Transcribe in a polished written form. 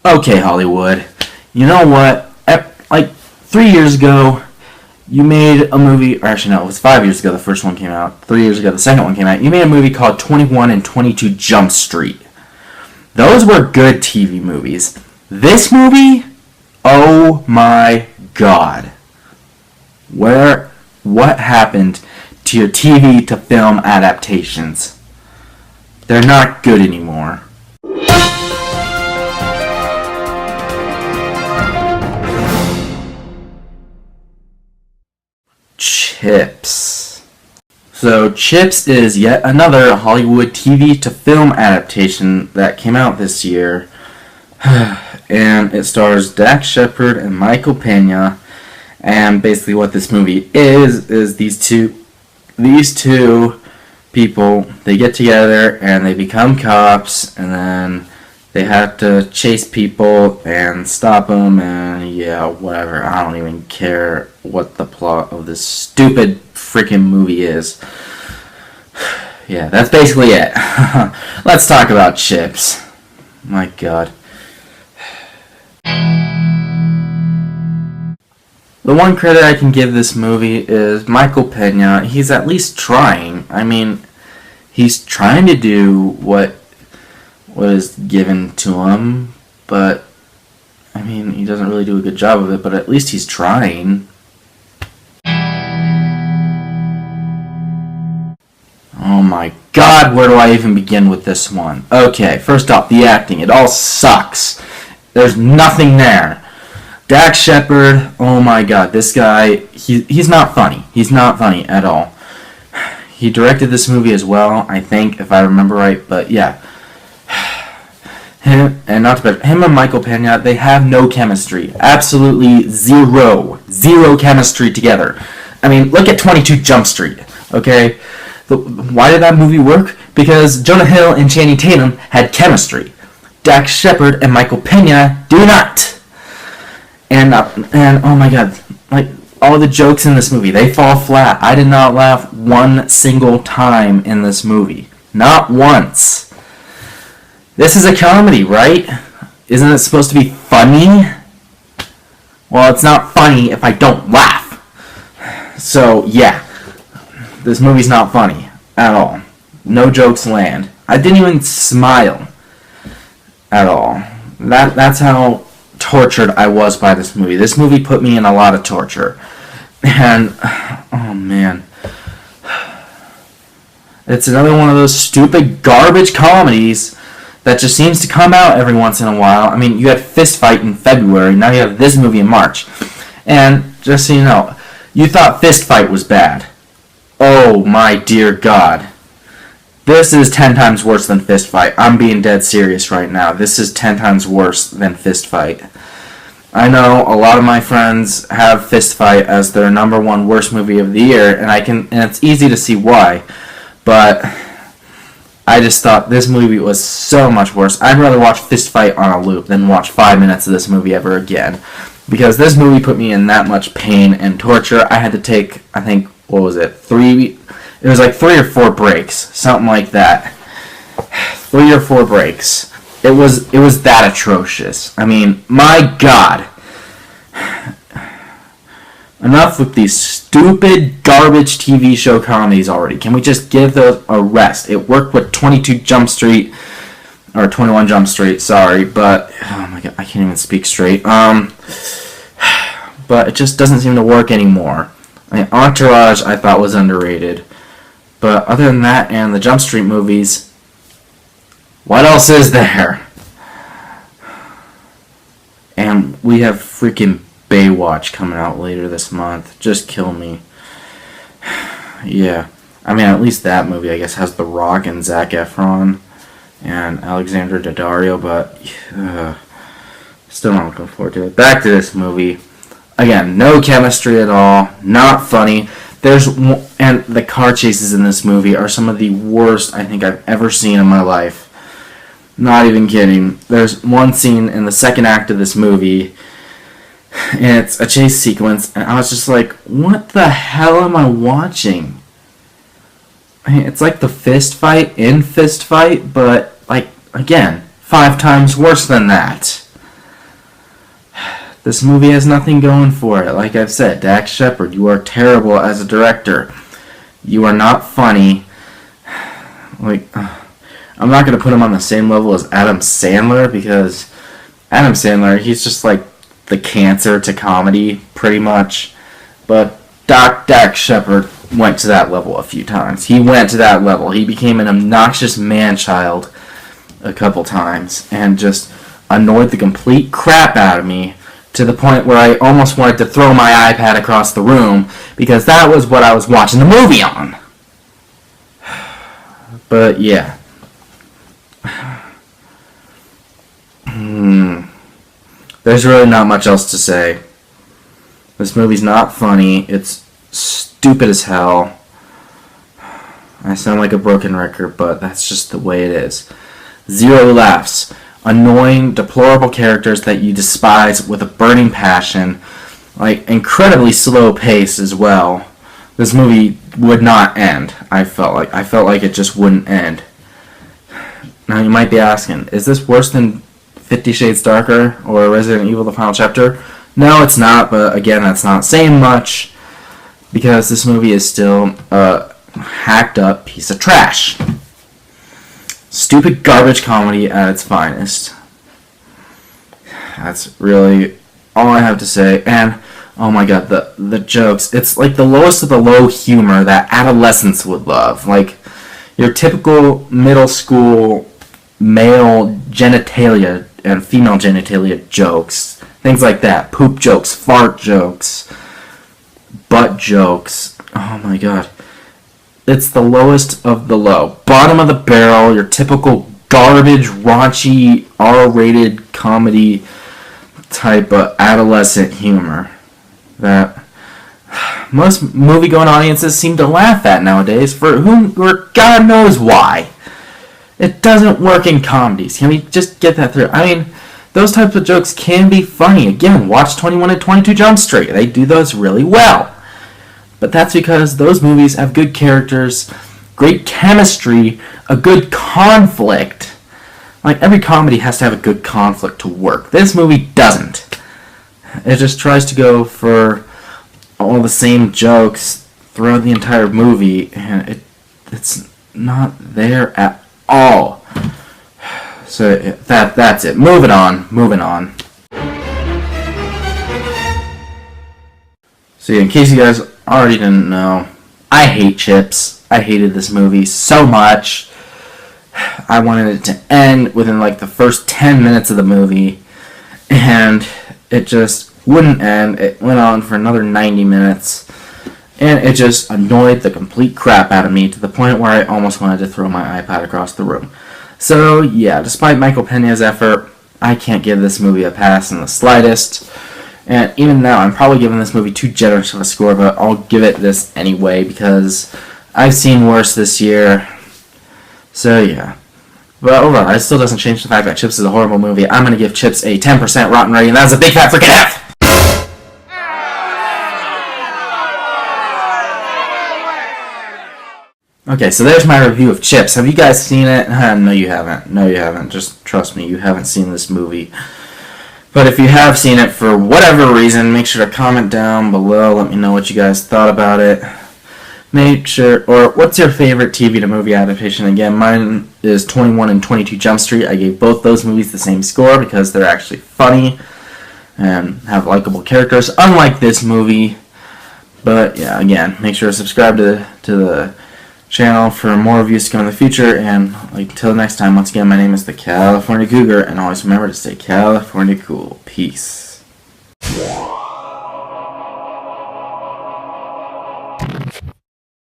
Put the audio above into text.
Okay, Hollywood. You know what? Like 3 years ago, you made a movie. Or actually, no, it was 5 years ago. The first one came out. 3 years ago, the second one came out. You made a movie called 21 and 22 Jump Street. Those were good TV movies. This movie, oh my God. What happened to your TV to film adaptations? They're not good anymore. CHiPs. So CHiPs is yet another Hollywood TV to film adaptation that came out this year. And it stars Dax Shepard and Michael Pena. And basically what this movie is these two people, they get together and they become cops, and then they have to chase people and stop them, and yeah, whatever. I don't even care what the plot of this stupid freaking movie is. Yeah, that's basically it. Let's talk about CHiPs. My God. The one credit I can give this movie is Michael Pena. He's at least trying. I mean, he's trying to do what is given to him, but I mean, he doesn't really do a good job of it, but at least he's trying. Oh my God, where do I even begin with this one? Okay, first off, the acting. It all sucks. There's nothing there. Dax Shepard, oh my God, this guy, he's not funny. He's not funny at all. He directed this movie as well, I think, if I remember right, but yeah. Him and Michael Pena, they have no chemistry. Absolutely zero. Zero chemistry together. I mean, look at 22 Jump Street, okay? Why did that movie work? Because Jonah Hill and Channing Tatum had chemistry. Dax Shepard and Michael Pena do not. And oh my God, like all the jokes in this movie, they fall flat. I did not laugh one single time in this movie. Not once. This is a comedy, right? Isn't it supposed to be funny? Well, it's not funny if I don't laugh. So, yeah. This movie's not funny at all. No jokes land. I didn't even smile at all. That's how tortured I was by this movie. This movie put me in a lot of torture. And, oh man. It's another one of those stupid garbage comedies that just seems to come out every once in a while. I mean, you had Fist Fight in February, now you have this movie in March. And, just so you know, you thought Fist Fight was bad. Oh my dear God. This is 10 times worse than Fist Fight. I'm being dead serious right now. This is 10 times worse than Fist Fight. I know a lot of my friends have Fist Fight as their number one worst movie of the year, and it's easy to see why. But I just thought this movie was so much worse. I'd rather watch Fist Fight on a loop than watch 5 minutes of this movie ever again. Because this movie put me in that much pain and torture. I had to take, I think, what was it, 3... It was like 3 or 4 breaks, something like that. 3 or 4 breaks. It was that atrocious. I mean, my God. Enough with these stupid garbage TV show comedies already. Can we just give those a rest? It worked with 22 Jump Street, or 21 Jump Street, sorry, but oh my God, I can't even speak straight. But it just doesn't seem to work anymore. I mean, Entourage I thought was underrated. But other than that and the Jump Street movies, what else is there? And we have freaking Baywatch coming out later this month. Just kill me. Yeah. I mean, at least that movie, I guess, has The Rock and Zac Efron and Alexandra Daddario, but still not looking forward to it. Back to this movie. Again, no chemistry at all. Not funny. And the car chases in this movie are some of the worst I think I've ever seen in my life. Not even kidding. There's one scene in the second act of this movie, and it's a chase sequence, and I was just like, what the hell am I watching? I mean, it's like the Fist Fight in Fist Fight, but, like, again, 5 times worse than that. This movie has nothing going for it. Like I've said, Dax Shepard, you are terrible as a director. You are not funny. Like, I'm not going to put him on the same level as Adam Sandler, because Adam Sandler, he's just like the cancer to comedy, pretty much. But Dax Shepard went to that level a few times. He went to that level. He became an obnoxious man-child a couple times and just annoyed the complete crap out of me, to the point where I almost wanted to throw my iPad across the room, because that was what I was watching the movie on. But yeah. There's really not much else to say. This movie's not funny. It's stupid as hell. I sound like a broken record, but that's just the way it is. Zero laughs. Annoying, deplorable characters that you despise with a burning passion. Like, incredibly slow pace as well. This movie would not end, I felt like it just wouldn't end. Now you might be asking, is this worse than 50 Shades Darker or Resident Evil The Final Chapter? No, it's not, but again, that's not saying much, because this movie is still a hacked up piece of trash. Stupid garbage comedy at its finest. That's really all I have to say. And oh my god, the jokes. It's like the lowest of the low humor that adolescents would love. Like your typical middle school male genitalia and female genitalia jokes. Things like that. Poop jokes, fart jokes, butt jokes. Oh my god. It's the lowest of the low. Bottom of the barrel, your typical garbage, raunchy, R-rated comedy type of adolescent humor that most movie-going audiences seem to laugh at nowadays, for whom, or God knows why. It doesn't work in comedies. Can we just get that through? I mean, those types of jokes can be funny. Again, watch 21 and 22 Jump Street. They do those really well. But that's because those movies have good characters, great chemistry, a good conflict. Like, every comedy has to have a good conflict to work. This movie doesn't. It just tries to go for all the same jokes throughout the entire movie, and it's not there at all. So that's it. Moving on. So yeah, in case you guys already didn't know, I hate CHiPs. I hated this movie so much. I wanted it to end within like the first 10 minutes of the movie, and it just wouldn't end. It went on for another 90 minutes, and it just annoyed the complete crap out of me, to the point where I almost wanted to throw my iPad across the room. So yeah, despite Michael Pena's effort, I can't give this movie a pass in the slightest. And even now, I'm probably giving this movie too generous of a score, but I'll give it this anyway, because I've seen worse this year. So yeah. But overall, it still doesn't change the fact that CHiPs is a horrible movie. I'm going to give CHiPs a 10% rotten rating, and that's a big fat freaking F! Okay, so there's my review of CHiPs. Have you guys seen it? No, you haven't. No, you haven't. Just trust me, you haven't seen this movie. But if you have seen it for whatever reason, make sure to comment down below. Let me know what you guys thought about it. Make sure, or what's your favorite TV to movie adaptation? Again, mine is 21 and 22 Jump Street. I gave both those movies the same score because they're actually funny and have likable characters, unlike this movie. But yeah, again, make sure to subscribe to the channel for more reviews to come in the future. And like, until next time, once again, my name is the California Cougar, and always remember to stay California cool. Peace.